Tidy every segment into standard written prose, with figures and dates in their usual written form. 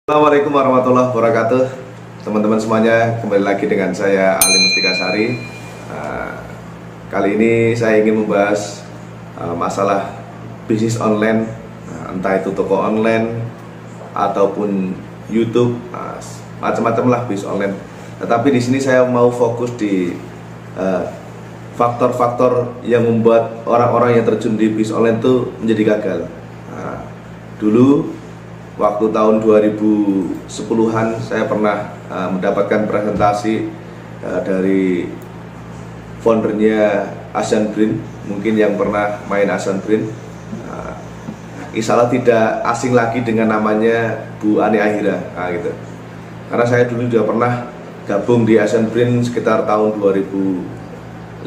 Assalamualaikum warahmatullahi wabarakatuh. Teman-teman semuanya, kembali lagi dengan saya Ali Mustikasari. Kali ini saya ingin membahas masalah bisnis online, entah itu toko online ataupun YouTube, macam-macam lah bisnis online. Tetapi di sini saya mau fokus di faktor-faktor yang membuat orang-orang yang terjun di bisnis online itu menjadi gagal. Dulu waktu tahun 2010-an saya pernah mendapatkan presentasi dari foundernya Asian Brain. Mungkin yang pernah main Asian Brain, insya Allah tidak asing lagi dengan namanya Bu Ani Ahira, gitu. Karena saya dulu juga pernah gabung di Asian Brain sekitar tahun 2005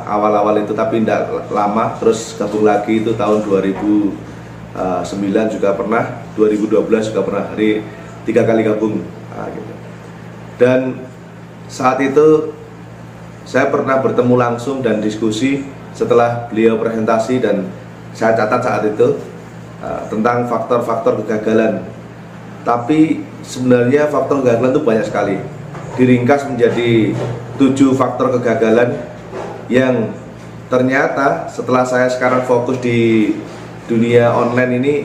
awal-awal itu, tapi tidak lama. Terus gabung lagi itu tahun 2009 juga pernah, 2012 juga pernah, hari 3 kali gabung, gitu. Dan saat itu saya pernah bertemu langsung dan diskusi setelah beliau presentasi, dan saya catat saat itu tentang faktor-faktor kegagalan. Tapi sebenarnya faktor kegagalan itu banyak sekali, diringkas menjadi 7 faktor kegagalan yang ternyata setelah saya sekarang fokus di dunia online ini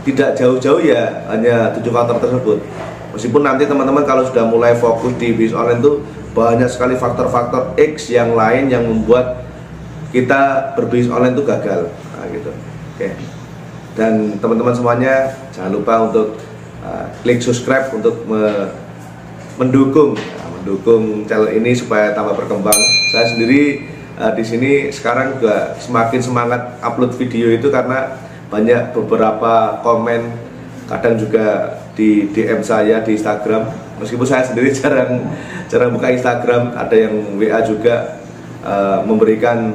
tidak jauh-jauh ya hanya 7 faktor tersebut. Meskipun nanti teman-teman kalau sudah mulai fokus di bisnis online itu banyak sekali faktor-faktor X yang lain yang membuat kita berbisnis online itu gagal, gitu. Oke. Dan teman-teman semuanya jangan lupa untuk klik subscribe untuk mendukung channel ini supaya tambah berkembang. Saya sendiri di sini sekarang juga semakin semangat upload video itu karena banyak beberapa komen, kadang juga di DM saya di Instagram. Meskipun saya sendiri jarang buka Instagram, ada yang WA juga memberikan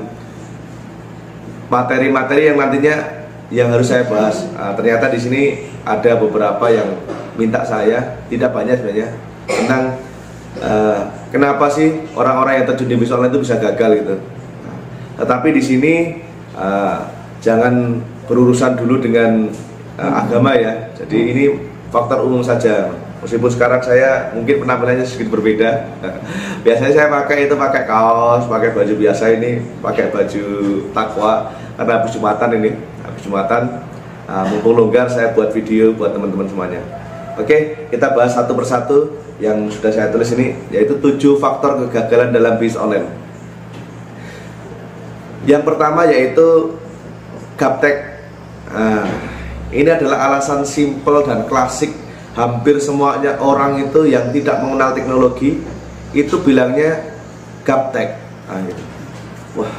materi-materi yang nantinya yang harus saya bahas. Ternyata di sini ada beberapa yang minta saya, tidak banyak sebenarnya, tentang kenapa sih orang-orang yang terjun di bisnis online itu bisa gagal gitu. Tetapi di sini jangan berurusan dulu dengan agama ya. Jadi ini faktor umum saja. Meskipun sekarang saya mungkin penampilannya sedikit berbeda. Biasanya saya pakai kaos, pakai baju biasa, ini pakai baju takwa karena habis Jumatan ini. Habis Jumatan, mumpung longgar saya buat video buat teman-teman semuanya. Oke, kita bahas satu persatu yang sudah saya tulis ini, yaitu 7 faktor kegagalan dalam bisnis online. Yang pertama yaitu gaptek. Ini adalah alasan simpel dan klasik. Hampir semuanya orang itu yang tidak mengenal teknologi itu bilangnya gaptek. Gitu. Wah,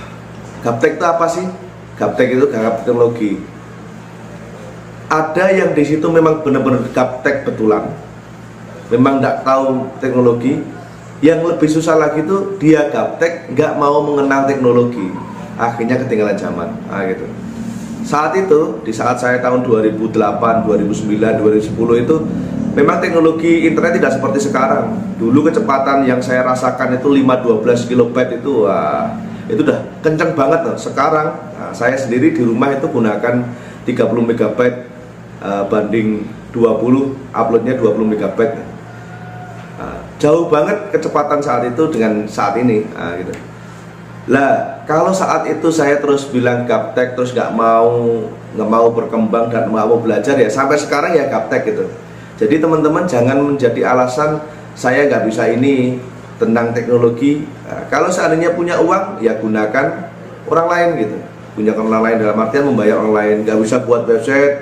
gaptek itu apa sih? Gaptek itu gagap teknologi. Ada yang di situ memang benar-benar gaptek betulan, memang tidak tahu teknologi. Yang lebih susah lagi itu dia gaptek, nggak mau mengenal teknologi, akhirnya ketinggalan zaman, gitu. Saat itu, di saat saya tahun 2008, 2009, 2010 itu memang teknologi internet tidak seperti sekarang. Dulu kecepatan yang saya rasakan itu 5-12 kilobyte itu, itu udah kenceng banget loh. Sekarang saya sendiri di rumah itu gunakan 30 megabyte banding 20, uploadnya 20 megabyte. Jauh banget kecepatan saat itu dengan saat ini, gitu. Lah, kalau saat itu saya terus bilang gaptek, terus nggak mau berkembang dan nggak mau belajar, ya sampai sekarang ya gaptek gitu. Jadi teman-teman jangan menjadi alasan saya nggak bisa ini tentang teknologi. Kalau seandainya punya uang, ya gunakan orang lain gitu. Gunakan orang lain dalam artian membayar orang lain. Nggak bisa buat website,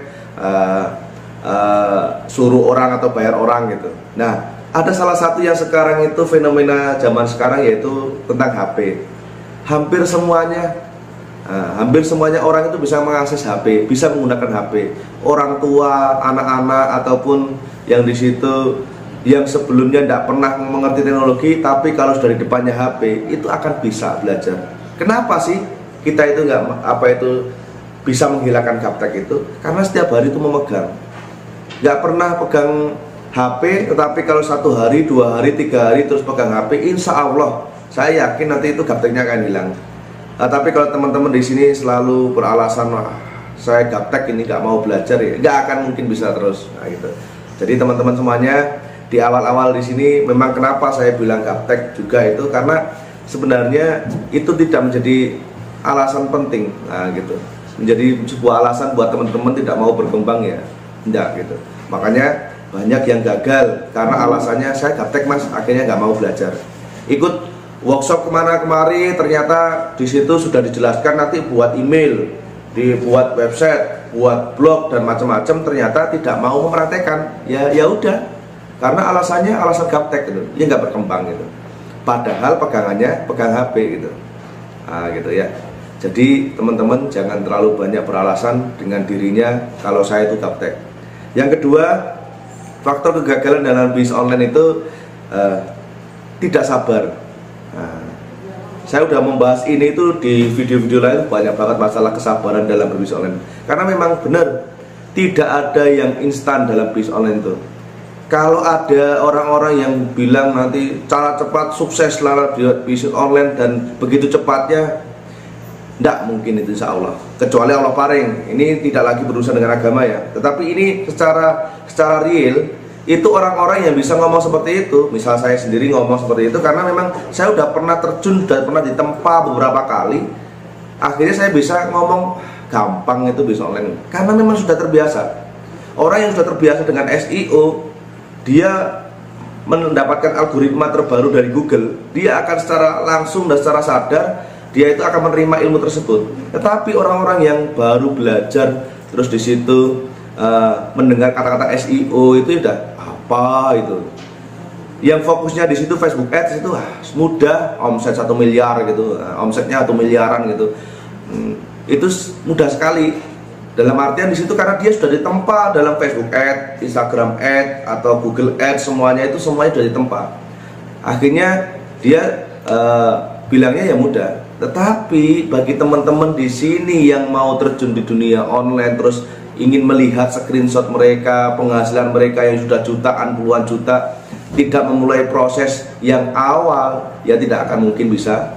suruh orang atau bayar orang gitu. Nah, ada salah satu yang sekarang itu fenomena zaman sekarang, yaitu tentang HP. Hampir semuanya orang itu bisa mengakses HP, bisa menggunakan HP. Orang tua, anak-anak, ataupun yang di situ yang sebelumnya tidak pernah mengerti teknologi, tapi kalau sudah di depannya HP itu akan bisa belajar. Kenapa sih kita itu bisa menghilangkan gaptek itu? Karena setiap hari itu memegang. Nggak pernah pegang HP, tetapi kalau 1 hari, 2 hari, 3 hari terus pegang HP, insya Allah saya yakin nanti itu gapteknya akan hilang. Tapi kalau teman-teman di sini selalu beralasan, wah, saya gaptek ini nggak mau belajar, ya nggak akan mungkin bisa terus, gitu. Jadi teman-teman semuanya, di awal-awal di sini memang kenapa saya bilang gaptek juga itu karena sebenarnya itu tidak menjadi alasan penting, nah gitu, menjadi sebuah alasan buat teman-teman tidak mau berkembang ya, enggak gitu. Makanya banyak yang gagal karena alasannya saya gaptek mas, akhirnya nggak mau belajar. Ikut workshop kemana kemari, ternyata di situ sudah dijelaskan nanti buat email, dibuat website, buat blog dan macam-macam, ternyata tidak mau mempraktekkan. Ya udah, karena alasannya alasan gaptek gitu, ya nggak berkembang gitu. Padahal pegangannya pegang HP gitu, nah gitu ya. Jadi teman-teman jangan terlalu banyak beralasan dengan dirinya kalau saya itu gaptek. Yang kedua, faktor kegagalan dalam bisnis online itu tidak sabar. Nah, saya udah membahas ini itu di video-video lain, banyak banget masalah kesabaran dalam berbisnis online. Karena memang benar tidak ada yang instan dalam bisnis online itu. Kalau ada orang-orang yang bilang nanti cara cepat sukses lewat bisnis online dan begitu cepatnya, tidak mungkin itu insya Allah, kecuali Allah paring. Ini tidak lagi berurusan dengan agama ya, tetapi ini secara real itu orang-orang yang bisa ngomong seperti itu. Misal saya sendiri ngomong seperti itu karena memang saya udah pernah terjun dan pernah ditempa beberapa kali. Akhirnya saya bisa ngomong gampang itu bisnis online karena memang sudah terbiasa. Orang yang sudah terbiasa dengan SEO, dia mendapatkan algoritma terbaru dari Google, dia akan secara langsung dan secara sadar dia itu akan menerima ilmu tersebut. Tetapi orang-orang yang baru belajar terus di situ mendengar kata-kata SEO itu udah apa itu, yang fokusnya di situ Facebook Ads itu mudah, omset 1 miliar gitu, omsetnya 1 miliaran gitu, itu mudah sekali. Dalam artian di situ karena dia sudah ditempa dalam Facebook Ads, Instagram Ads atau Google Ads, semuanya sudah ditempa. Akhirnya dia bilangnya ya mudah. Tetapi bagi teman-teman di sini yang mau terjun di dunia online terus ingin melihat screenshot mereka, penghasilan mereka yang sudah jutaan, puluhan juta, tidak memulai proses yang awal, ya tidak akan mungkin bisa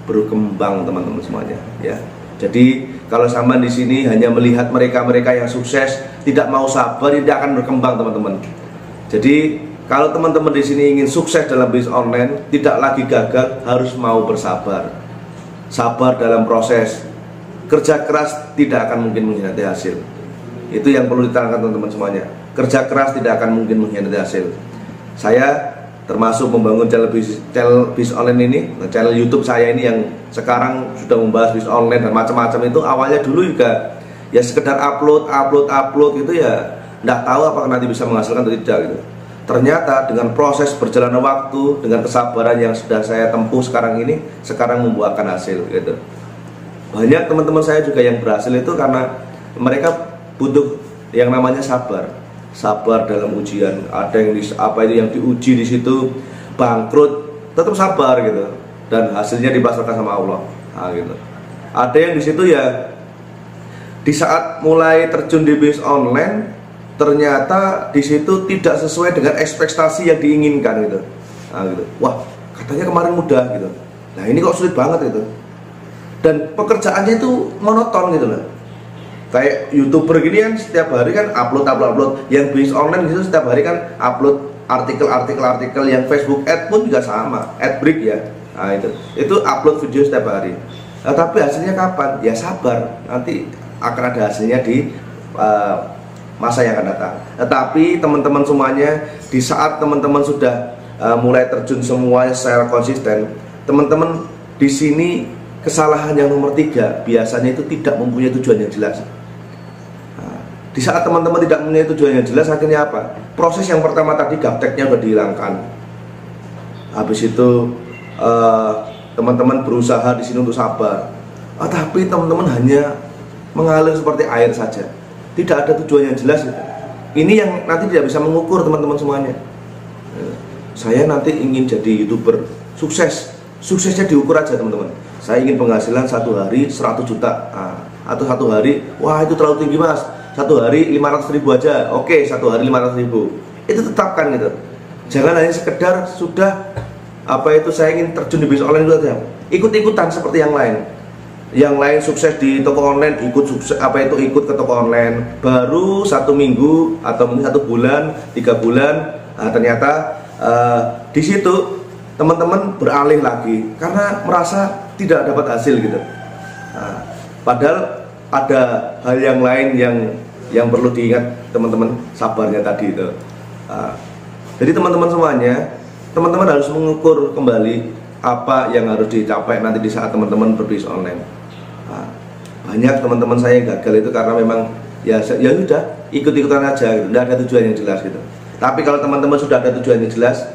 berkembang teman-teman semuanya ya. Jadi kalau sama di sini hanya melihat mereka-mereka yang sukses, tidak mau sabar, tidak akan berkembang teman-teman. Jadi kalau teman-teman di sini ingin sukses dalam bisnis online, tidak lagi gagal, harus mau bersabar. Sabar dalam proses. Kerja keras tidak akan mungkin mengkhianati hasil. Itu yang perlu ditanamkan teman-teman semuanya. Kerja keras tidak akan mungkin mengkhianati hasil. Saya termasuk membangun channel bisnis online ini, channel YouTube saya ini yang sekarang sudah membahas bisnis online dan macam-macam itu. Awalnya dulu juga ya sekedar upload gitu ya, nggak tahu apakah nanti bisa menghasilkan atau tidak gitu. Ternyata dengan proses berjalannya waktu, dengan kesabaran yang sudah saya tempuh sekarang ini, sekarang membuahkan hasil gitu. Banyak teman-teman saya juga yang berhasil itu karena mereka butuh yang namanya sabar. Sabar dalam ujian. Ada yang diuji di situ bangkrut, tetap sabar gitu. Dan hasilnya dipasrahkan sama Allah. Nah, gitu. Ada yang di situ ya di saat mulai terjun di bisnis online, ternyata di situ tidak sesuai dengan ekspektasi yang diinginkan gitu. Nah, gitu. Wah, katanya kemarin mudah gitu. Nah, ini kok sulit banget gitu. Dan pekerjaannya itu monoton gitu loh. Kayak YouTuber gini kan setiap hari kan upload. Yang bisnis online gitu setiap hari kan upload artikel. Yang Facebook Ad pun juga sama, ad break ya. Nah, itu upload video setiap hari. Nah, tapi hasilnya kapan? Ya sabar, nanti akan ada hasilnya di masa yang akan datang. Tetapi teman-teman semuanya, di saat teman-teman sudah mulai terjun semuanya secara konsisten, teman-teman di sini kesalahan yang nomor 3 biasanya itu tidak mempunyai tujuan yang jelas. Nah, di saat teman-teman tidak mempunyai tujuan yang jelas, akhirnya apa? Proses yang pertama tadi gapteknya sudah dihilangkan. Habis itu teman-teman berusaha di sini untuk sabar. Tapi teman-teman hanya mengalir seperti air saja. Tidak ada tujuan yang jelas gitu. Ini yang nanti tidak bisa mengukur teman-teman semuanya. Saya nanti ingin jadi YouTuber sukses. Suksesnya diukur aja teman-teman. Saya ingin penghasilan satu hari 100 juta atau satu hari, wah itu terlalu tinggi mas, satu hari 500 ribu aja. Oke, satu hari 500 ribu. Itu tetapkan gitu. Jangan hanya sekedar sudah saya ingin terjun di bisnis online itu aja, ikut-ikutan seperti yang lain. yang lain sukses di toko online, ikut ke toko online baru 1 minggu atau mungkin 1 bulan, 3 bulan, ternyata di situ teman-teman beralih lagi karena merasa tidak dapat hasil gitu. Padahal ada hal yang lain yang perlu diingat teman-teman, sabarnya tadi itu. Jadi teman-teman semuanya, teman-teman harus mengukur kembali apa yang harus dicapai nanti di saat teman-teman berbisnis online. Banyak teman-teman saya yang gagal itu karena memang ya sudah ikut-ikutan aja, gitu. Nggak ada tujuan yang jelas gitu. Tapi kalau teman-teman sudah ada tujuan yang jelas,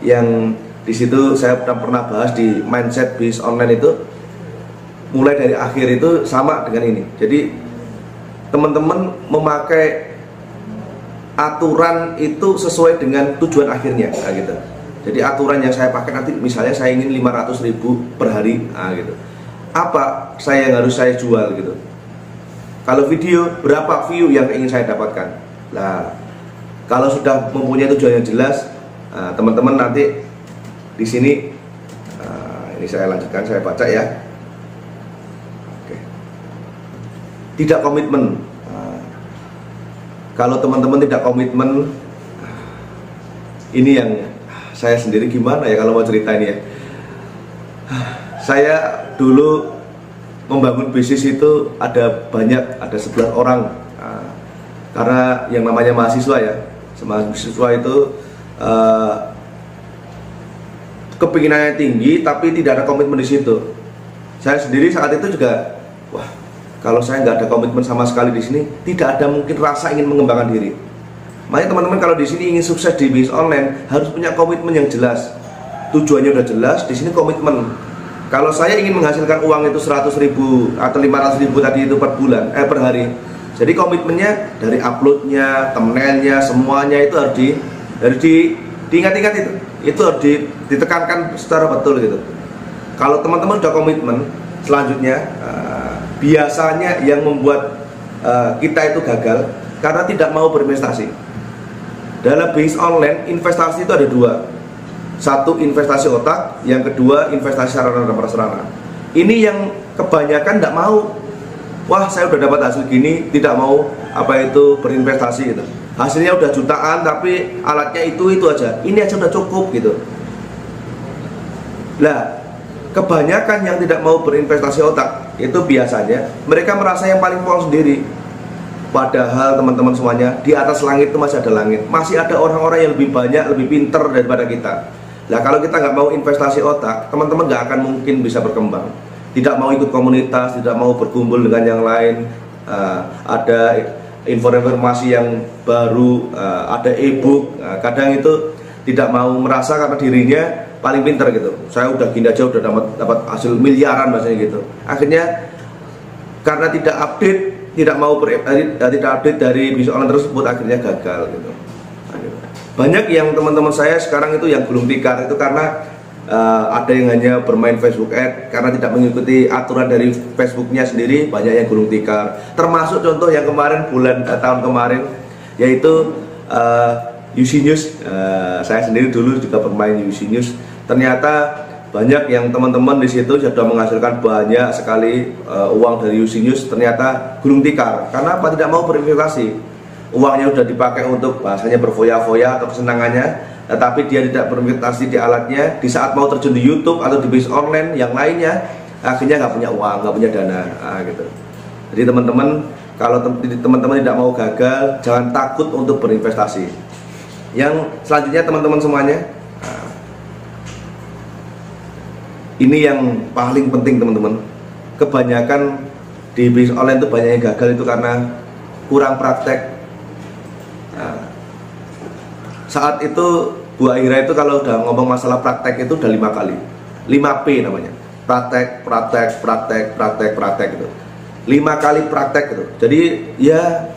yang di situ saya pernah bahas di mindset bisnis online itu, mulai dari akhir itu sama dengan ini. Jadi teman-teman memakai aturan itu sesuai dengan tujuan akhirnya, gitu. Jadi aturan yang saya pakai nanti, misalnya saya ingin 500.000 per hari, gitu. Apa yang harus saya jual gitu? Kalau video, berapa view yang ingin saya dapatkan? Nah, kalau sudah mempunyai tujuan yang jelas, teman-teman nanti di sini, ini saya lanjutkan, saya baca ya. Oke. Tidak komitmen. Kalau teman-teman tidak komitmen, ini yang saya sendiri gimana ya kalau mau cerita ini ya. Saya dulu membangun bisnis itu ada 11 orang, karena yang namanya mahasiswa ya, mahasiswa itu kepinginannya tinggi tapi tidak ada komitmen di situ. Saya sendiri saat itu juga, wah, kalau saya nggak ada komitmen sama sekali di sini, tidak ada mungkin rasa ingin mengembangkan diri. Makanya teman-teman kalau di sini ingin sukses di bisnis online harus punya komitmen yang jelas. Tujuannya udah jelas, di sini komitmen. Kalau saya ingin menghasilkan uang itu 100.000 atau 500.000 tadi itu per bulan, per hari. Jadi komitmennya dari uploadnya, thumbnailnya, semuanya itu harus diingat-ingat itu. Itu harus ditekankan secara betul gitu. Kalau teman-teman udah komitmen, selanjutnya biasanya yang membuat kita itu gagal karena tidak mau berinvestasi. Dalam bisnis online, investasi itu ada 2. Satu, investasi otak, yang kedua investasi sarana dan prasarana. Ini yang kebanyakan tidak mau. Wah, saya udah dapat hasil gini, tidak mau berinvestasi gitu. Hasilnya udah jutaan tapi alatnya itu aja. Ini aja udah cukup gitu. Nah, kebanyakan yang tidak mau berinvestasi otak itu biasanya mereka merasa yang paling pol sendiri. Padahal teman-teman semuanya, di atas langit itu masih ada langit. Masih ada orang-orang yang lebih banyak, lebih pinter daripada kita. Nah, kalau kita nggak mau investasi otak, teman-teman nggak akan mungkin bisa berkembang. Tidak mau ikut komunitas, tidak mau berkumpul dengan yang lain, ada informasi yang baru, ada e-book. Kadang itu tidak mau merasa karena dirinya paling pinter gitu. Saya udah gini aja udah dapat hasil miliaran bahasanya gitu. Akhirnya karena tidak update, tidak update dari bisnis online tersebut, akhirnya gagal gitu. Banyak yang teman-teman saya sekarang itu yang gulung tikar itu karena ada yang hanya bermain Facebook Ad karena tidak mengikuti aturan dari Facebooknya sendiri, banyak yang gulung tikar. Termasuk contoh yang kemarin tahun kemarin yaitu UC News. Saya sendiri dulu juga bermain UC News. Ternyata banyak yang teman-teman di situ sudah menghasilkan banyak sekali uang dari UC News, ternyata gulung tikar. Karena apa? Tidak mau berinvestasi. Uangnya sudah dipakai untuk bahasanya berfoya-foya atau kesenangannya, tetapi dia tidak berinvestasi di alatnya. Di saat mau terjun di YouTube atau di bisnis online yang lainnya, akhirnya nggak punya uang, nggak punya dana, gitu. Jadi teman-teman, kalau teman-teman tidak mau gagal, jangan takut untuk berinvestasi. Yang selanjutnya teman-teman semuanya, ini yang paling penting teman-teman. Kebanyakan di bisnis online itu banyak yang gagal itu karena kurang praktek. Saat itu Bu Aira itu kalau udah ngomong masalah praktek itu udah 5 kali, 5P namanya, praktek gitu, 5 kali praktek gitu. Jadi ya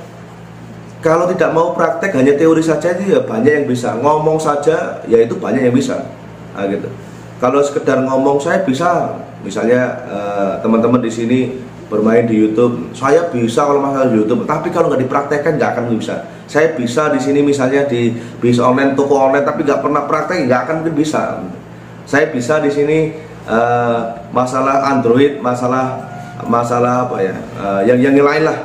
kalau tidak mau praktek hanya teori saja itu ya banyak yang bisa, ngomong saja ya itu banyak yang bisa, gitu. Kalau sekedar ngomong saya bisa, misalnya teman-teman di sini bermain di YouTube, saya bisa kalau masalah di YouTube, tapi kalau nggak dipraktekkan nggak akan bisa. Saya bisa di sini misalnya di bisnis online, toko online, tapi nggak pernah praktek, nggak akan mungkin bisa. Saya bisa di sini masalah Android, masalah apa ya, yang lain lah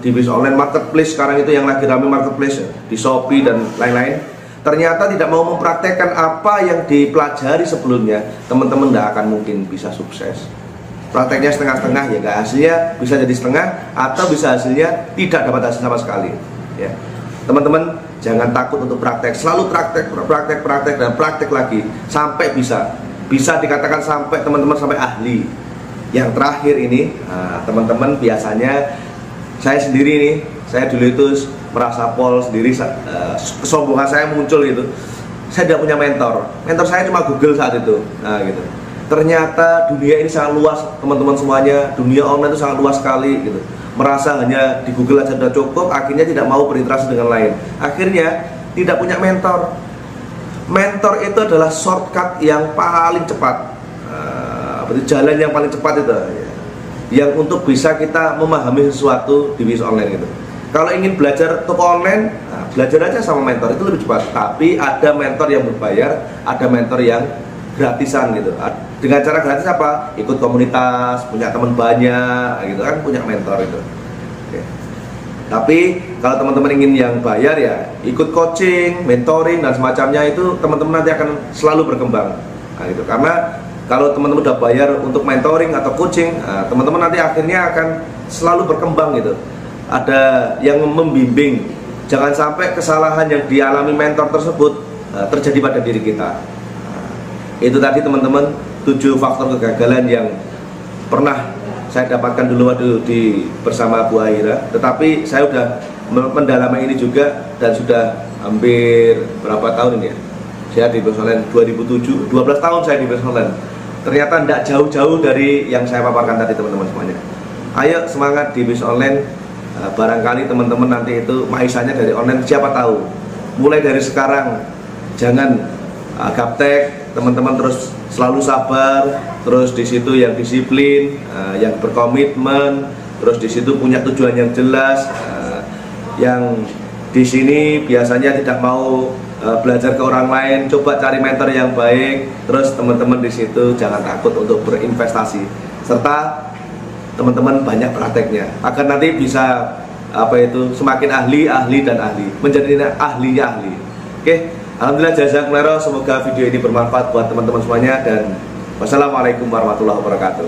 di bisnis online, marketplace sekarang itu yang lagi ramai marketplace di Shopee dan lain-lain. Ternyata tidak mau mempraktekkan apa yang dipelajari sebelumnya, teman-teman tidak akan mungkin bisa sukses. Prakteknya setengah-setengah ya, nggak, hasilnya bisa jadi setengah atau bisa hasilnya tidak dapat hasil sama sekali. Ya, teman-teman jangan takut untuk praktek, selalu praktek dan praktek lagi sampai bisa dikatakan sampai teman-teman sampai ahli. Yang terakhir ini, teman-teman biasanya saya sendiri nih, saya dulu itu merasa pol sendiri, kesombongan saya muncul itu. Saya tidak punya mentor saya cuma Google saat itu. Nah gitu. Ternyata dunia ini sangat luas, teman-teman semuanya. Dunia online itu sangat luas sekali gitu. Merasa hanya di Google aja sudah cukup, akhirnya tidak mau berinteraksi dengan lain. Akhirnya tidak punya mentor. Mentor itu adalah shortcut yang paling cepat, jalan yang paling cepat itu, yang untuk bisa kita memahami sesuatu di bisnis online gitu. Kalau ingin belajar toko online, belajar aja sama mentor, itu lebih cepat. Tapi ada mentor yang berbayar, ada mentor yang gratisan gitu. Dengan cara gratis apa? Ikut komunitas, punya teman banyak gitu kan, punya mentor itu. Oke. Tapi kalau teman-teman ingin yang bayar ya ikut coaching, mentoring dan semacamnya, itu teman-teman nanti akan selalu berkembang. Nah, gitu. Karena kalau teman-teman udah bayar untuk mentoring atau coaching, teman-teman nanti akhirnya akan selalu berkembang gitu. Ada yang membimbing. Jangan sampai kesalahan yang dialami mentor tersebut terjadi pada diri kita. Itu tadi teman-teman 7 faktor kegagalan yang pernah saya dapatkan dulu waktu bersama Bu Ahira. Tetapi saya udah mendalami ini juga dan sudah hampir berapa tahun ini ya? Saya di bisnis online 2007, 12 tahun saya di bisnis online. Ternyata tidak jauh-jauh dari yang saya paparkan tadi teman-teman semuanya. Ayo semangat di bisnis online. Barangkali teman-teman nanti itu maisanya dari online, siapa tahu. Mulai dari sekarang jangan gaptek, teman-teman terus selalu sabar, terus di situ yang disiplin, yang berkomitmen, terus di situ punya tujuan yang jelas, yang di sini biasanya tidak mau belajar ke orang lain, coba cari mentor yang baik. Terus teman-teman di situ jangan takut untuk berinvestasi, serta teman-teman banyak prakteknya agar nanti bisa semakin ahli dan ahli, menjadi ahlinya ahli. Oke, alhamdulillah, jazakumullah, semoga video ini bermanfaat buat teman-teman semuanya, dan wassalamualaikum warahmatullahi wabarakatuh.